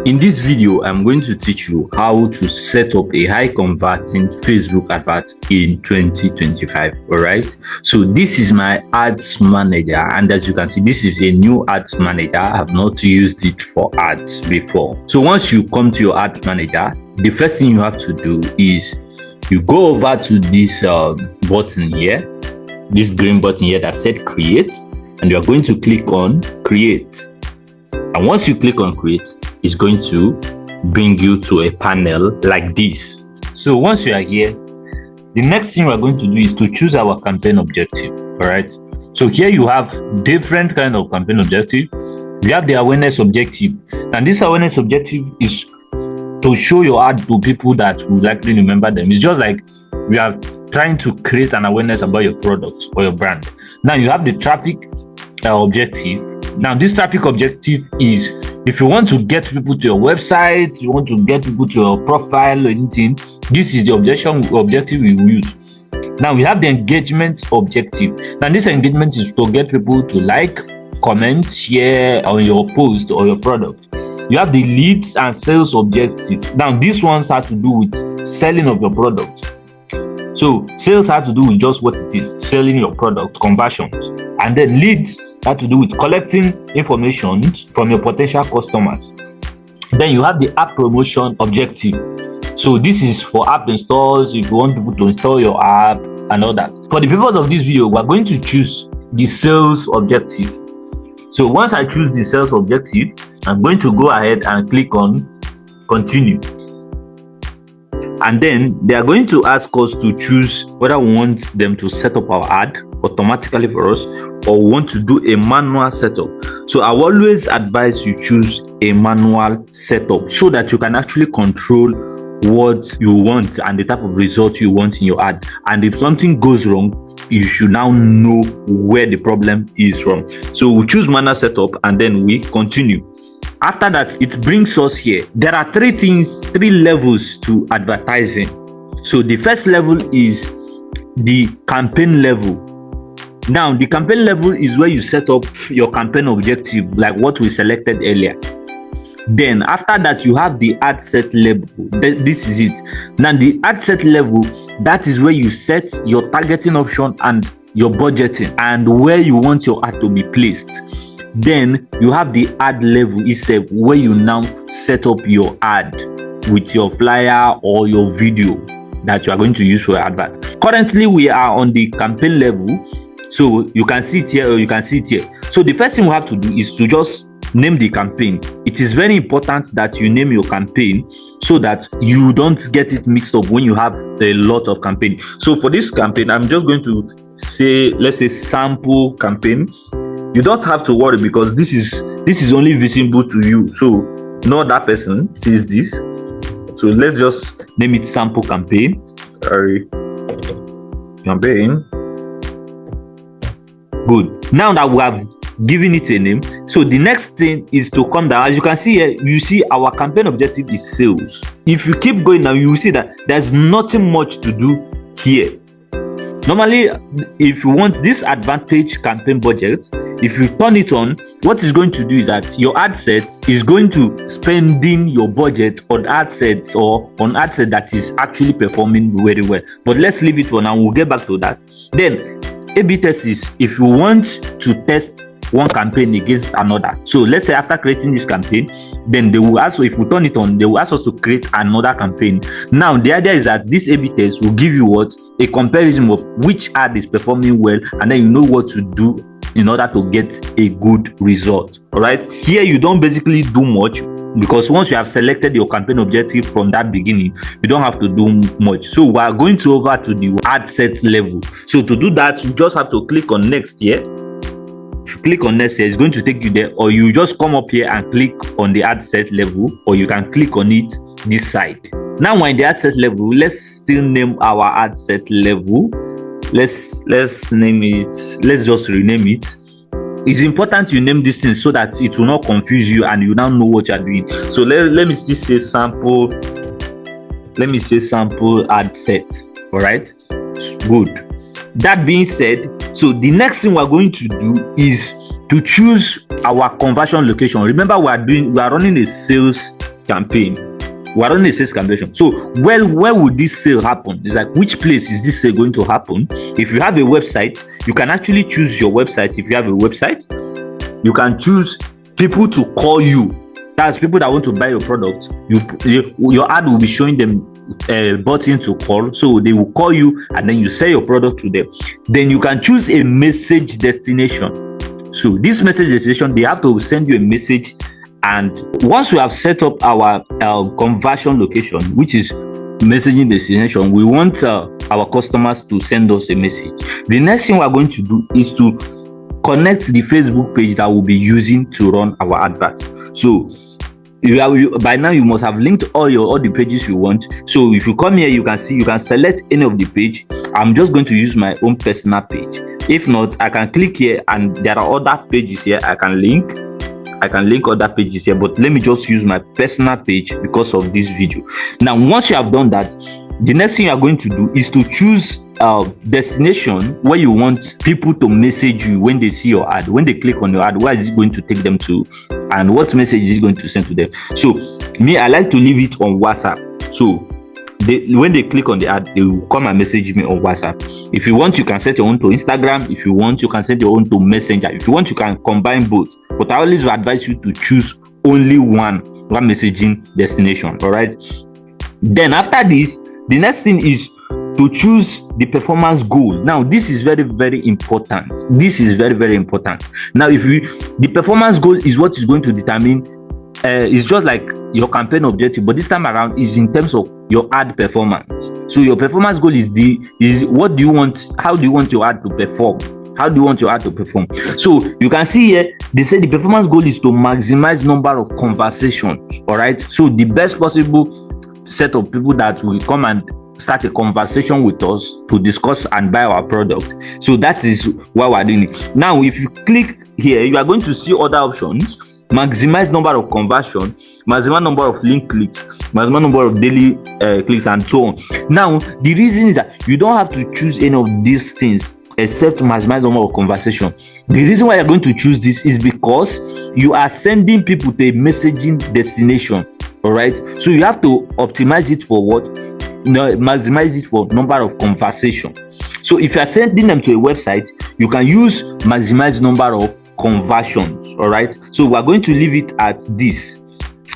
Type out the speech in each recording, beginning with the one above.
In this video, I'm going to teach you how to set up a high converting Facebook advert in 2025. All right. So this is my ads manager, and as you can see, this is a new ads manager. I have not used it for ads before. So once you come to your ads manager, the first thing you have to do is you go over to this button here, this green button here that said create, and you are going to click on create. And once you click on create, it's going to bring you to a panel like this. So once you are here, the next thing we're going to do is to choose our campaign objective. All right. So here you have different kind of campaign objective. We have the awareness objective, and this awareness objective is to show your ad to people that will likely remember them. It's just like we are trying to create an awareness about your product or your brand. Now you have the traffic objective. Now this traffic objective is if you want to get people to your website, you want to get people to your profile or anything, this is the objective we will use. Now we have the engagement objective. Now this engagement is to get people to like, comment, share on your post or your product. You have the leads and sales objective. Now these ones have to do with selling of your product. So sales have to do with just what it is, selling your product, conversions. And then leads have to do with collecting information from your potential customers. Then you have the app promotion objective. So this is for app installs, if you want people to install your app and all that. For the purpose of this video, we're going to choose the sales objective. So once I choose the sales objective, I'm going to go ahead and click on continue. And then they are going to ask us to choose whether we want them to set up our ad automatically for us or want to do a manual setup. So I always advise you choose a manual setup so that you can actually control what you want and the type of result you want in your ad. And if something goes wrong, you should now know where the problem is from. So we choose manual setup and then we continue. After that, it brings us here. There are three levels to advertising. So the first level is the campaign level. Now, the campaign level is where you set up your campaign objective, like what we selected earlier. Then after that, you have the ad set level. This is it. Now, the ad set level, that is where you set your targeting option and your budgeting and where you want your ad to be placed. Then you have the ad level itself, where you now set up your ad with your flyer or your video that you are going to use for your advert. Currently, we are on the campaign level. So you can see it here or you can see it here. So the first thing we have to do is to just name the campaign. It is very important that you name your campaign so that you don't get it mixed up when you have a lot of campaign. So for this campaign, I'm just going to say, let's say sample campaign. You don't have to worry because this is only visible to you. So no other person sees this. So let's just name it sample campaign. Campaign. Good. Now that we have given it a name, so the next thing is to come down. As you can see here, you see our campaign objective is sales. If you keep going now, you will see that there's nothing much to do here. Normally, if you want this advantage campaign budget, if you turn it on, what it's going to do is that your ad set is going to spending your budget on ad sets or on ad set that is actually performing very well. But let's leave it for now. We'll get back to that. Then A/B test is if you want to test one campaign against another. So let's say after creating this campaign, then they will also, if we turn it on, they will ask us to create another campaign. Now the idea is that this A/B test will give you what? A comparison of which ad is performing well, and then you know what to do in order to get a good result. All right, here you don't basically do much because once you have selected your campaign objective from that beginning, you don't have to do much. So we are going to over to the ad set level. So to do that, you just have to click on next here. If you click on next here, it's going to take you there, or you just come up here and click on the ad set level, or you can click on it this side. Now we're in the ad set level. Let's still name our ad set level. Let's name it. Let's just rename it. It's important you name this thing so that it will not confuse you and you now know what you are doing. So let me still say sample. Let me say sample ad set. All right, good. That being said, so the next thing we're going to do is to choose our conversion location. Remember, we are running a sales campaign. We're running a sales campaign. So, well, where would this sale happen? It's like, which place is this sale going to happen? If you have a website, you can actually choose your website. If you have a website, you can choose people to call you. That's people that want to buy your product. Your ad will be showing them a button to call, so they will call you, and then you sell your product to them. Then you can choose a message destination. So this message destination, they have to send you a message. And once we have set up our conversion location, which is messaging destination, we want our customers to send us a message. The next thing we are going to do is to connect the Facebook page that we'll be using to run our advert. So by now you must have linked all the pages you want. So if you come here, you can see, you can select any of the page. I'm just going to use my own personal page. If not, I can click here, and there are other pages here I can link other pages here, but let me just use my personal page because of this video. Now, once you have done that, the next thing you are going to do is to choose a destination where you want people to message you when they see your ad. When they click on your ad, where is it going to take them to, and what message is it going to send to them? So me, I like to leave it on WhatsApp. So when they click on the ad, they will come and message me on WhatsApp. If you want, you can set your own to Instagram. If you want, you can set your own to Messenger. If you want, you can combine both. But I always advise you to choose only one messaging destination. All right. Then after this, the next thing is to choose the performance goal. Now, this is very, very important. This is very, very important. Now, the performance goal is what is going to determine. It's just like your campaign objective, but this time around is in terms of your ad performance. So your performance goal is what do you want? How do you want your ad to perform? How do you want your ad to perform? So you can see here, they say the performance goal is to maximize number of conversations. All right. So the best possible set of people that will come and start a conversation with us to discuss and buy our product. So that is why we're doing it. Now, if you click here, you are going to see other options. Maximize number of conversion, maximum number of link clicks, maximum number of daily clicks, and so on. Now, the reason is that you don't have to choose any of these things except maximize number of conversation. The reason why you're going to choose this is because you are sending people to a messaging destination. All right. So you have to optimize it for what? Maximize it for number of conversation. So if you are sending them to a website, you can use maximize number of conversions. All right. So we're going to leave it at this.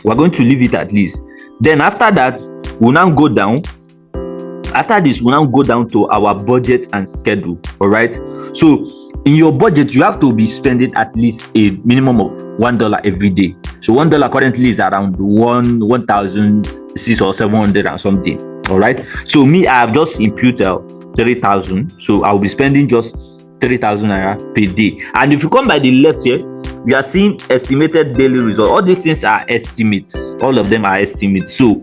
We're going to leave it at this. Then after that, we'll now go down. After this, we'll now go down to our budget and schedule. All right. So in your budget, you have to be spending at least a minimum of $1 every day. So $1 currently is around 1,600 or 700 and something. All right. So me, I have just imputed 3,000. So I'll be spending just 3,000 naira per day. And if you come by the left here, we are seeing estimated daily result. All these things are estimates. All of them are estimates. So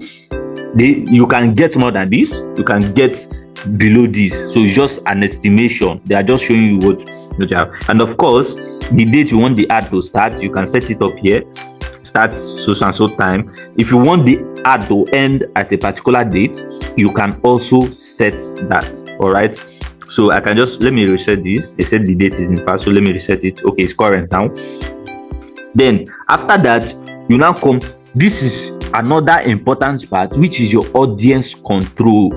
you can get more than this, you can get below this. So it's just an estimation. They are just showing you what you have. And of course, the date you want the ad to start, you can set it up here. Start so and so time. If you want the ad to end at a particular date, you can also set that. All right. So I can just, let me reset this. They said the date is in past, so let me reset it. Okay, it's current now. Then after that, you now come. This is another important part, which is your audience control.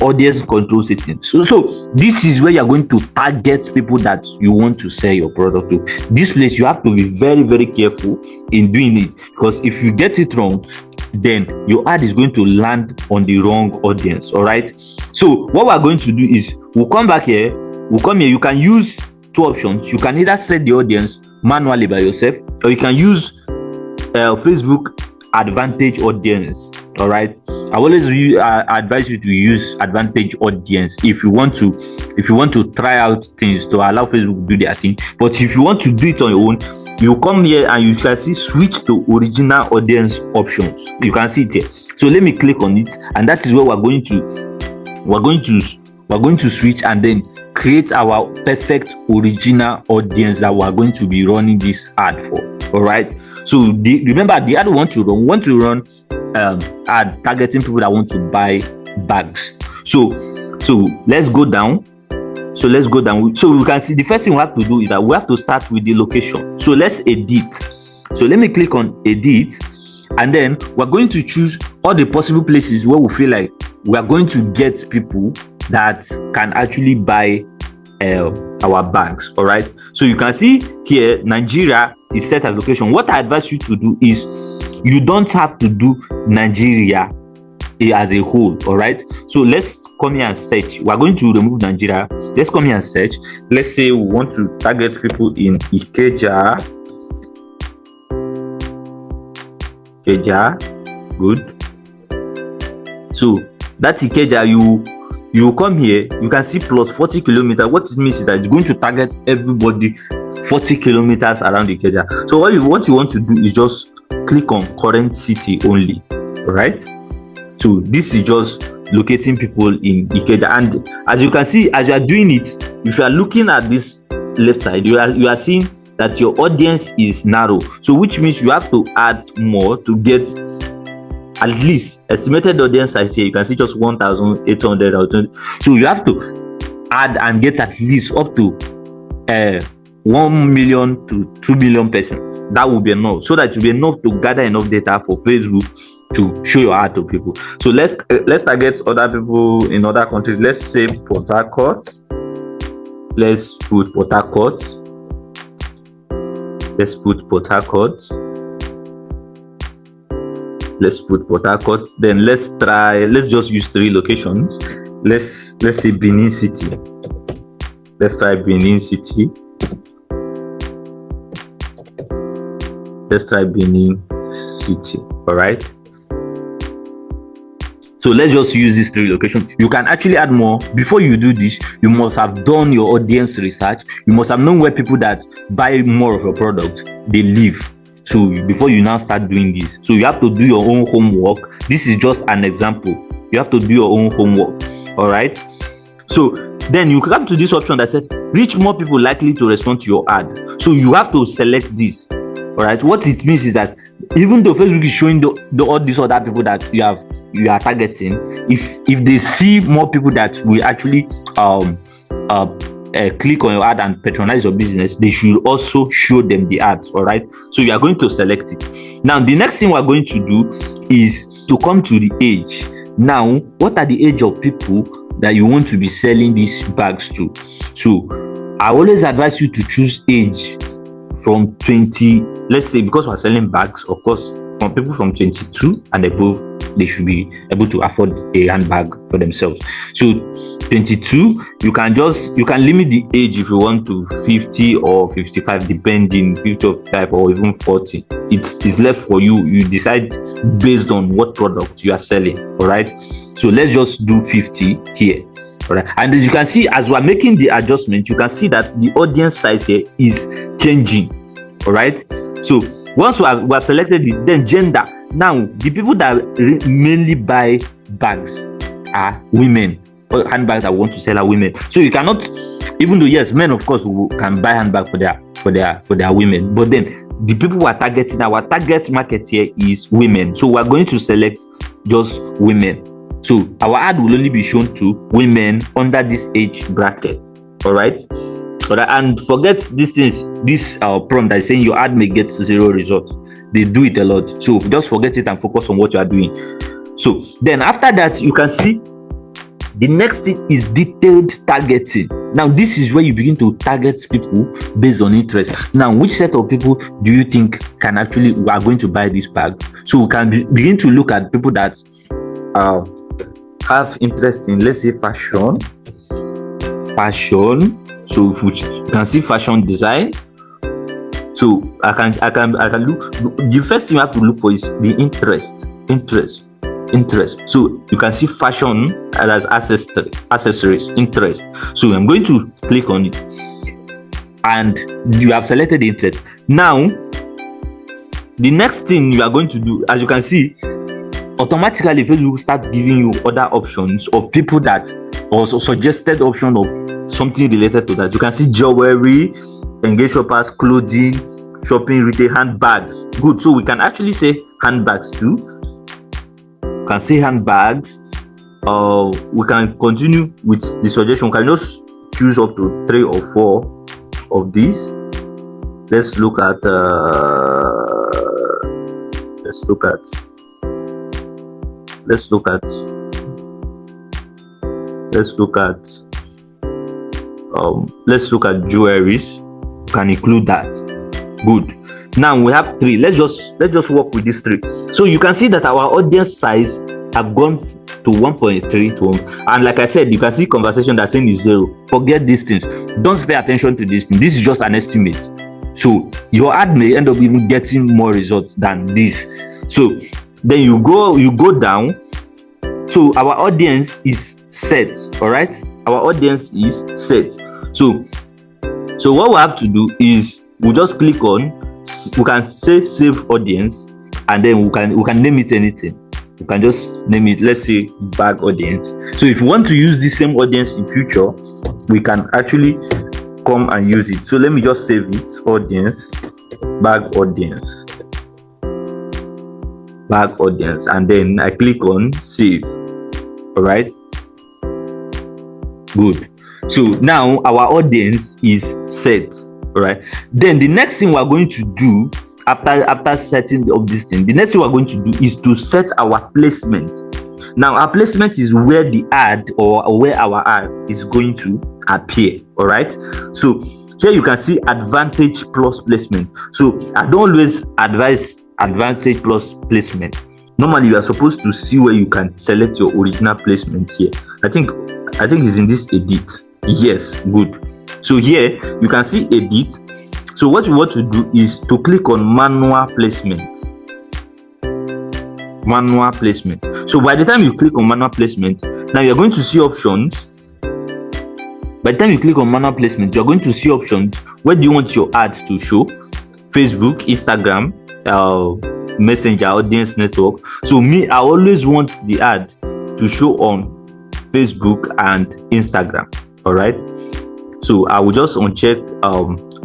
Audience control settings. So this is where you're going to target people that you want to sell your product to. This place, you have to be very, very careful in doing it, because if you get it wrong, then your ad is going to land on the wrong audience. All right. So what we're going to do is we'll come back here. We'll come here. You can use two options. You can either set the audience manually by yourself, or you can use Facebook Advantage Audience. All right. I always advise you to use Advantage Audience if you want to try out things to allow Facebook to do their thing. But if you want to do it on your own, you come here and you can see switch to original audience options. You can see it here. So let me click on it, and that is where we're going to switch and then create our perfect original audience that we're going to be running this ad for. All right. So remember, the ad we want to run ad targeting people that want to buy bags. So let's go down. So we can see the first thing we have to do is that we have to start with the location. So let's edit. So let me click on edit, and then we're going to choose all the possible places where we feel like we are going to get people that can actually buy our bags. All right, so you can see here Nigeria is set as location. What I advise you to do is you don't have to do Nigeria as a whole. All right, so let's come here and search. We're going to remove Nigeria. Let's come here and search. Let's say we want to target people in Ikeja. Good. So that Ikeja, you come here, you can see plus 40 kilometers. What it means is that it's going to target everybody 40 kilometers around Ikeja. So what you want to do is just click on current city only. All right, so this is just locating people in Ikeja, and as you can see, as you are doing it, if you are looking at this left side, you are seeing that your audience is narrow, so which means you have to add more to get at least estimated audience size here. You can see just 1,800 or 20. So you have to add and get at least up to 1 million to 2 million persons. That will be enough, so that it will be enough to gather enough data for Facebook to show your ad to people. So let's target other people in other countries. Let's say Port Harcourt. Let's put Port Harcourt. Let's put Port Harcourt. Let's put Port Harcourt. Then let's just use 3 locations. Let's say Benin City. Let's try Benin City. Let's try Benin City. All right. So let's just use these 3 locations. You can actually add more. Before you do this, you must have done your audience research. You must have known where people that buy more of your product, they live. So before you now start doing this, so you have to do your own homework. This is just an example. You have to do your own homework. All right. So then you come to this option that said reach more people likely to respond to your ad. So you have to select this. All right. What it means is that even though Facebook is showing all these other people that you are targeting, if they see more people that will actually click on your ad and patronize your business, they should also show them the ads. All right, so you are going to select it. Now the next thing we're going to do is to come to the age. Now what are the age of people that you want to be selling these bags to? So I always advise you to choose age from 20, let's say, because we're selling bags, of course, from people from 22 and above, they should be able to afford a handbag for themselves. So 22, you can limit the age if you want to 50 or 55, depending, 50 or 55 or even 40. It's left for you. You decide based on what product you are selling. All right, so let's just do 50 here. All right, and as you can see, as we are making the adjustment, you can see that the audience size here is changing. All right, so once we have selected it, then gender. Now the people that mainly buy bags are women. Or handbags I want to sell are women. So you cannot, even though yes, men of course can buy handbags for their women, but then the people who are targeting, our target market here is women. So we are going to select just women. So our ad will only be shown to women under this age bracket. All right. And forget this prompt that is saying your ad may get 0 results. They do it a lot. So just forget it and focus on what you are doing. So then after that, you can see the next thing is detailed targeting. Now this is where you begin to target people based on interest. Now which set of people do you think are going to buy this bag? So we can begin to look at people that have interest in, let's say, fashion. So you can see fashion design. So I can look. The first thing you have to look for is the interest. So you can see fashion as accessories, interest. So I'm going to click on it, and you have selected the interest. Now the next thing you are going to do, as you can see, automatically Facebook starts giving you other options of people that also suggested option of something related to that. You can see jewelry, engage shoppers, clothing, shopping, retail, handbags. Good. So we can actually say handbags too. We can say handbags. We can continue with the suggestion. We can just choose up to 3 or 4 of these. Let's look at let's look at let's look at jewelries. You can include that. Good. Now we have 3. Let's just work with these 3. So you can see that our audience size have gone to 1.3 to 1. And like I said, you can see conversation that's saying is 0. Forget these things. Don't pay attention to this thing. This is just an estimate. So your ad may end up even getting more results than this. So then you go down. So our audience is set. All right, our audience is set. So what we have to do is we just click on, we can say save audience, and then we can name it anything. You can just name it, let's say bag audience. So if you want to use the same audience in future, we can actually come and use it. So let me just save it, audience, bag audience, and then I click on save. All right, good. So now our audience is set. All right, then the next thing we're going to do after setting up this thing, the next thing we're going to do is to set our placement. Now our placement is where the ad or where our ad is going to appear. All right, so here you can see advantage plus placement. So I don't always advise advantage plus placement. Normally you are supposed to see where you can select your original placement. Here I think it's in this edit. Yes, good. So here you can see edit. So what you want to do is to click on manual placement. So by the time you click on manual placement, now you're going to see options. By the time you click on manual placement, you're going to see options. Where do you want your ad to show? Facebook, Instagram, Messenger, audience network. So me, I always want the ad to show on Facebook and Instagram. All right, so I will just uncheck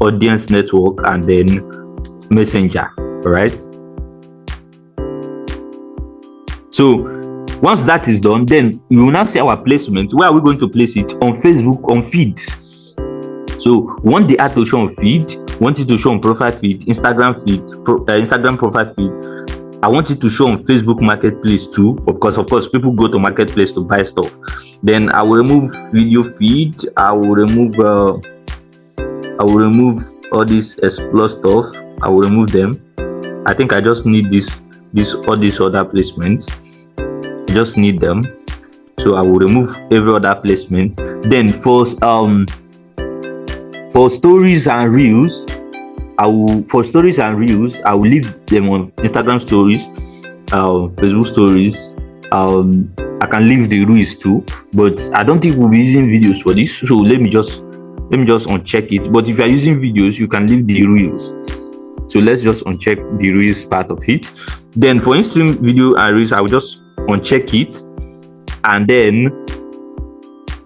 audience network and then Messenger. All right, so once that is done, then we will now see our placement. Where are we going to place it? On Facebook, on feed. So we want the ad to show on feed, want it to show on profile feed, Instagram feed, Instagram profile feed. I want it to show on Facebook Marketplace too, because of course people go to Marketplace to buy stuff. Then I will remove video feed. I will remove all this explore stuff. I will remove them. I think I just need all these other placements. I just need them. So I will remove every other placement. Then for stories and reels, I will leave them on Instagram stories, Facebook stories. I can leave the reels too, but I don't think we'll be using videos for this. So let me just uncheck it. But if you are using videos, you can leave the reels. So let's just uncheck the reels part of it. Then for Instagram video and reels, I will just uncheck it, and then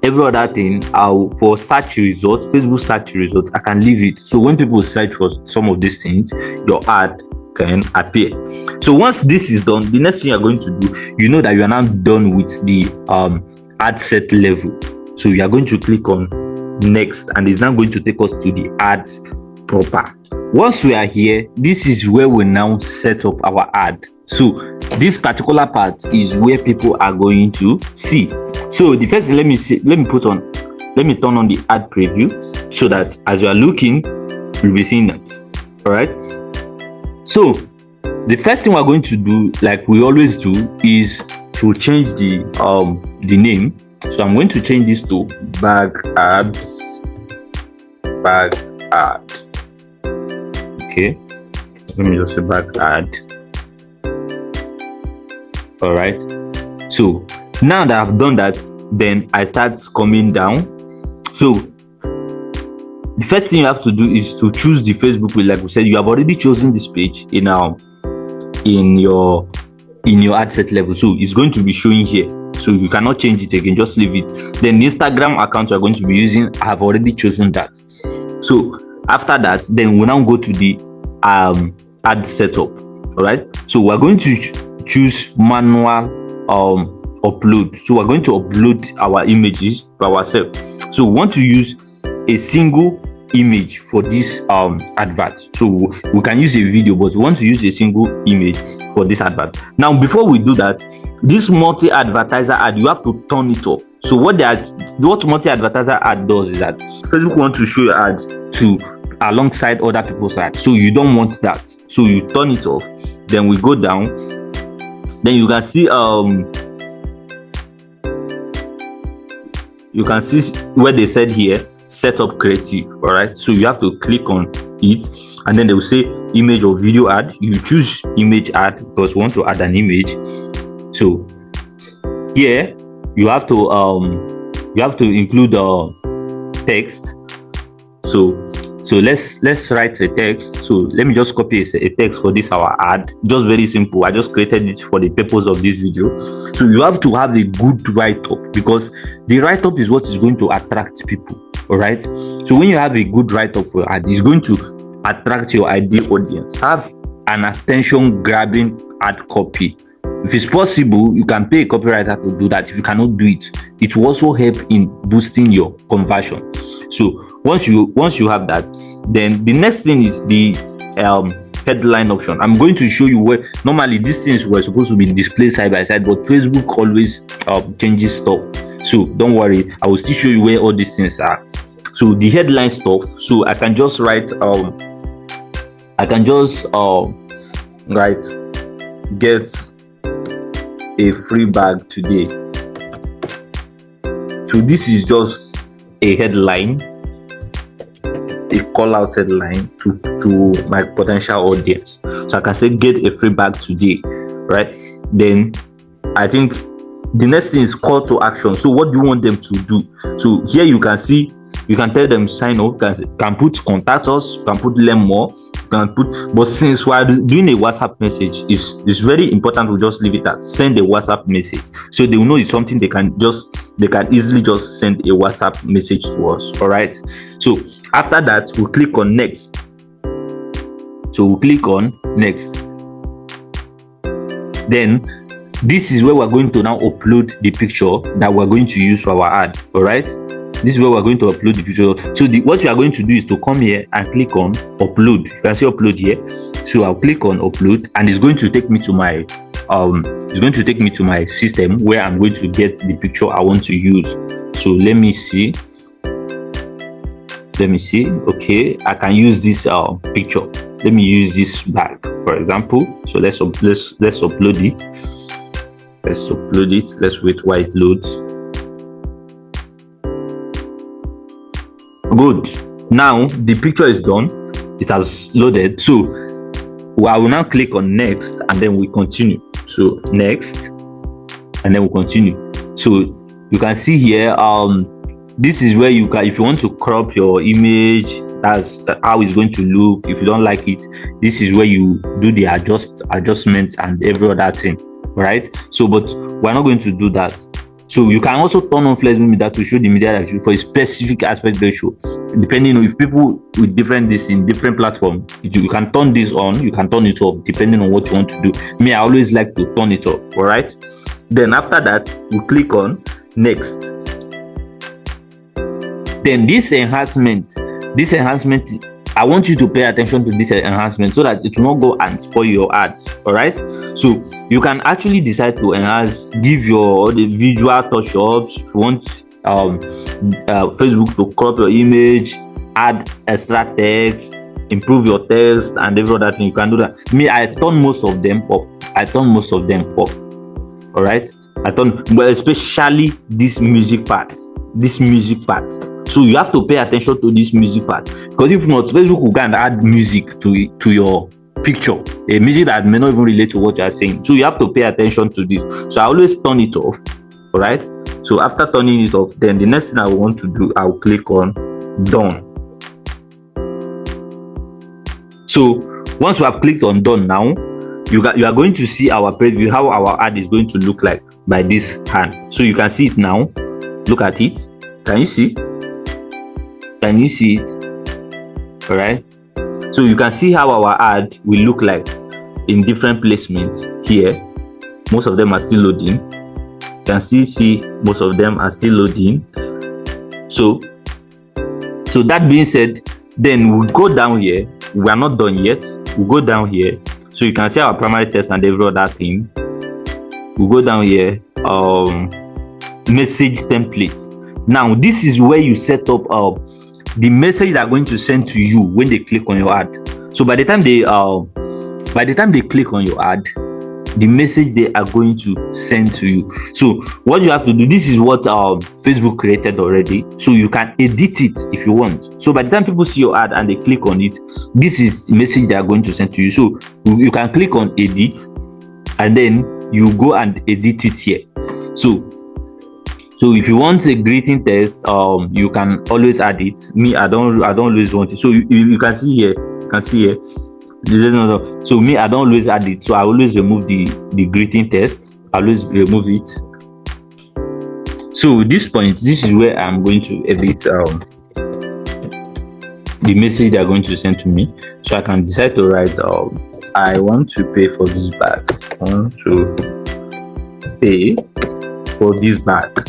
every other thing, for search results, Facebook search results, I can leave it. So when people search for some of these things, your ad can appear. So once this is done, the next thing you're going to do, you know that you are now done with the ad set level. So you are going to click on next, and it's now going to take us to the ads proper. Once we are here, this is where we now set up our ad. So this particular part is where people are going to see. So the first thing, let me turn on the ad preview, so that as you are looking, you'll be seeing that. All right, so the first thing we're going to do, like we always do, is to change the name. So I'm going to change this to bag ad. Okay, let me just say bag ad. All right, so now that I've done that, then I start coming down. So the first thing you have to do is to choose the Facebook page. Like we said, you have already chosen this page in your ad set level, so it's going to be showing here. So you cannot change it again, just leave it. Then the Instagram account you're going to be using, I have already chosen that. So after that, then we now go to the ad setup. All right, so we're going to choose manual upload. So we're going to upload our images by ourselves. So we want to use a single image for this advert. So we can use a video, but we want to use a single image for this advert. Now before we do that, this multi-advertiser ad, you have to turn it off. So what multi-advertiser ad does is that Facebook want to show your ad to alongside other people's ads, so you don't want that, so you turn it off. Then we go down, then you can see where they said here set up creative. All right, so you have to click on it, and then they will say image or video ad. You choose image ad because we want to add an image. So here you have to include text. So let's write a text. So let me just copy a text for this our ad. Just very simple. I just created it for the purpose of this video. So you have to have a good write-up, because the write-up is what is going to attract people. All right, so when you have a good write-up for your ad, it's going to attract your ideal audience. Have an attention grabbing ad copy. If it's possible, you can pay a copywriter to do that. If you cannot do it, it will also help in boosting your conversion. So once you have that, then the next thing is the headline option. I'm going to show you where normally these things were supposed to be displayed side by side, but Facebook always changes stuff. So don't worry, I will still show you where all these things are. So the headline stuff, so I can just write write get a free bag today. So this is just a headline, a call out headline to my potential audience. So I can say get a free bag today, right? Then I think the next thing is call to action. So what do you want them to do? So here you can see, you can tell them sign up, can put contact us, can put learn more, can put, but since we are doing a WhatsApp message, it's very important to just leave it at send a WhatsApp message, so they will know it's something they can easily just send a WhatsApp message to us. All right, so after that we'll click on next. So we'll click on next. Then this is where we're going to now upload the picture that we're going to use for our ad. All right, this is where we're going to upload the picture. So what we are going to do is to come here and click on upload. You can see upload here. So I'll click on upload, and it's going to take me to my system where I'm going to get the picture I want to use. So let me see. Okay, I can use this picture. Let me use this bag, for example. So let's upload it. Let's wait while it loads. Good. Now the picture is done. It has loaded. So I will now click on next, and then we continue. So next, and then we continue. So you can see here, this is where you can, if you want to crop your image, that's how it's going to look. If you don't like it, this is where you do the adjustments and every other thing, right? So but we're not going to do that. So you can also turn on flex media to show the media actually for a specific aspect ratio, depending on if people with different this in different platform. You can turn this on, you can turn it off depending on what you want to do. Me, I always like to turn it off. All right, then after that we click on next. Then this enhancement, I want you to pay attention to this enhancement so that it will not go and spoil your ads. All right, so you can actually decide to enhance, give your the visual touch-ups. If you want Facebook to crop your image, add extra text, improve your text, and every other thing, you can do that. Me, I turn most of them off. All right, but especially this music part. So you have to pay attention to this music part, because if not, Facebook will go and add music to your picture, a music that may not even relate to what you are saying. So you have to pay attention to this. So I always turn it off. All right, so after turning it off, then the next thing I want to do, I'll click on done. So once we have clicked on done, now you are going to see our preview, how our ad is going to look like by this hand. So you can see it now. Look at it. Can you see it? All right, so you can see how our ad will look like in different placements here. Most of them are still loading. You can see most of them are still loading. So that being said, Then we'll go down here. We are not done yet. We'll go down here. So you can see our primary text and every other thing. We'll go down here. Message templates. Now this is where you set up the message they're going to send to you when they click on your ad. So by the time they click on your ad, the message they are going to send to you. So what you have to do, this is what Facebook created already, so you can edit it if you want. So by the time people see your ad and they click on it, this is the message they are going to send to you. So you can click on edit and then you go and edit it here. So if you want a greeting text, you can always add it. Me, I don't always want it. So you can see here, so me, I don't always add it. So I always remove the greeting text. I always remove it. So this point, this is where I'm going to edit the message they're going to send to me. So I can decide to write, I want to pay for this bag. I want to pay for this bag.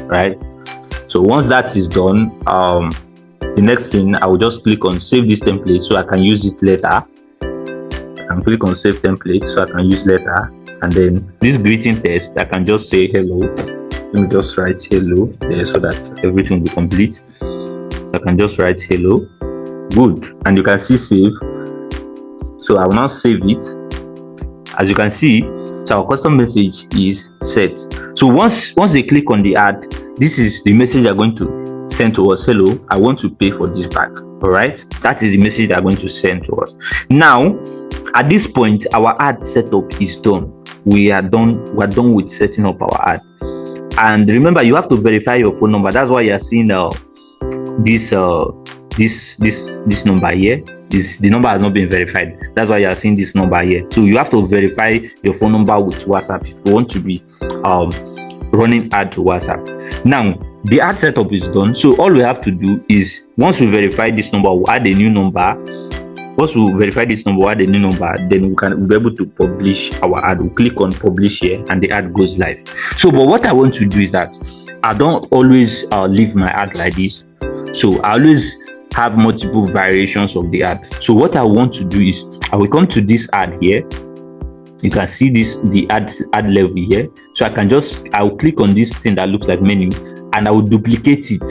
Right? So once that is done, the next thing, I will just click on save this template so I can use it later. I can click on save template so I can use later. And then this greeting text, I can just say hello. Let me just write hello there so that everything will be complete. So I can just write hello. Good. And you can see save. So I will now save it. As you can see, so our custom message is set. So once they click on the ad, this is the message they're going to send to us. Hello, I want to pay for this bag. All right, that is the message they're going to send to us. Now at this point, our ad setup is done. We're done with setting up our ad. And remember, you have to verify your phone number. That's why you're seeing this number here. The number has not been verified. That's why you are seeing this number here. So you have to verify your phone number with WhatsApp if you want to be running ad to WhatsApp. Now the ad setup is done. So all we have to do is, once we verify this number, we'll add a new number. Once we verify this number, we'll add a new number, then we'll be able to publish our ad. We'll click on publish here and the ad goes live. So but what I want to do is that I don't always leave my ad like this. So I always have multiple variations of the ad. So what I want to do is, I will come to this ad here. You can see the ad level here. So I will click on this thing that looks like menu and I will duplicate it.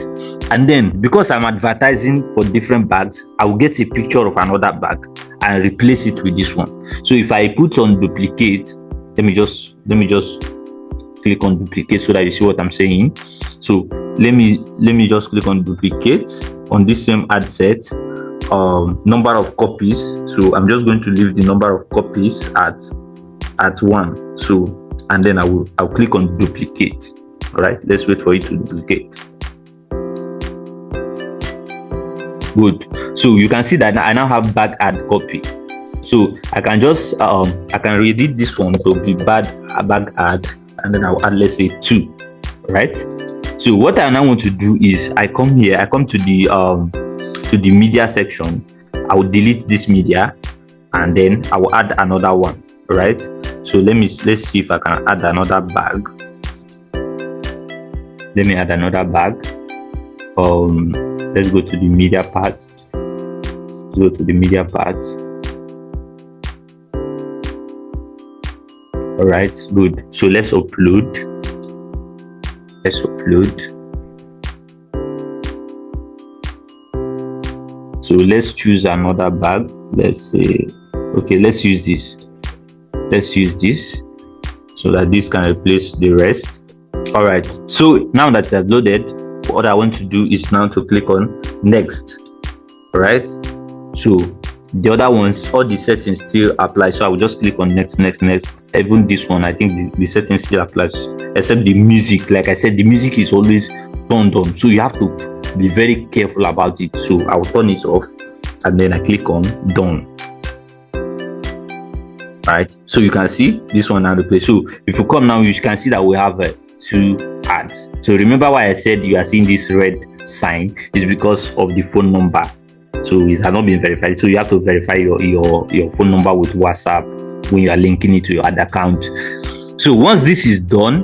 And then because I'm advertising for different bags, I will get a picture of another bag and replace it with this one. So if I put on duplicate, let me just click on duplicate so that you see what I'm saying. So let me just click on duplicate on this same ad set, number of copies. So I'm just going to leave the number of copies at 1. So and then I'll click on duplicate. All right, let's wait for it to duplicate. Good. So you can see that I now have bag ad copy. So I can just I can reedit this one to be bag ad, and then I'll add, let's say 2. Right. So what I now want to do is, I come to the media section. I will delete this media and then I will add another one. Right. So let's see if I can add another bag. Let me add another bag. Let's go to the media part. All right, good. So let's upload. So let's choose another bag. Let's say, okay, let's use this so that this can replace the rest. All right, so now that I've loaded, what I want to do is now to click on next. All right, so the other ones, all the settings still apply, so I will just click on next. Even this one, I think the settings still applies, except the music. Like I said, the music is always turned on, so you have to be very careful about it. So I will turn it off and then I click on done. Right, so you can see this one now replace. So if you come now, you can see that we have 2 ads. So remember why I said you are seeing this red sign is because of the phone number. So it has not been verified. So you have to verify your phone number with WhatsApp when you are linking it to your ad account. So once this is done,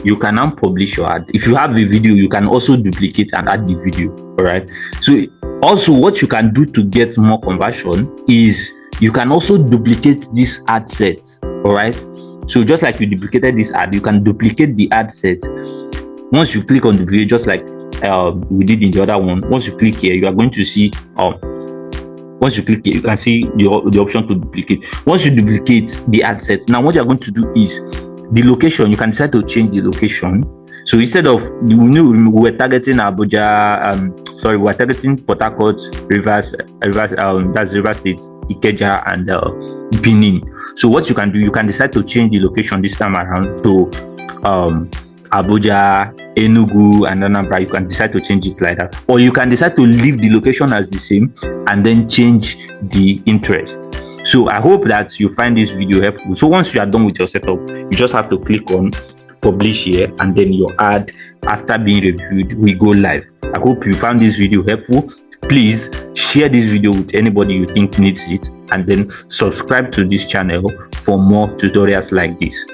you can now publish your ad. If you have a video, you can also duplicate and add the video. All right. So also what you can do to get more conversion is you can also duplicate this ad set. All right. So just like you duplicated this ad, you can duplicate the ad set. Once you click on the video, just like we did in the other one, once you click here, you are going to see once you click here, you can see the option to duplicate. Once you duplicate the ad set, now what you're going to do is the location. You can decide to change the location. So instead of, we were targeting Abuja, we were targeting Port Harcourt, Rivers, that's Rivers State, Ikeja, and Benin. So what you can do, you can decide to change the location this time around to Abuja, Enugu, and Anambra. You can decide to change it like that, or you can decide to leave the location as the same and then change the interest. So I hope that you find this video helpful. So once you are done with your setup, you just have to click on publish here, and then your ad, after being reviewed, will go live. I hope you found this video helpful. Please share this video with anybody you think needs it, and then subscribe to this channel for more tutorials like this.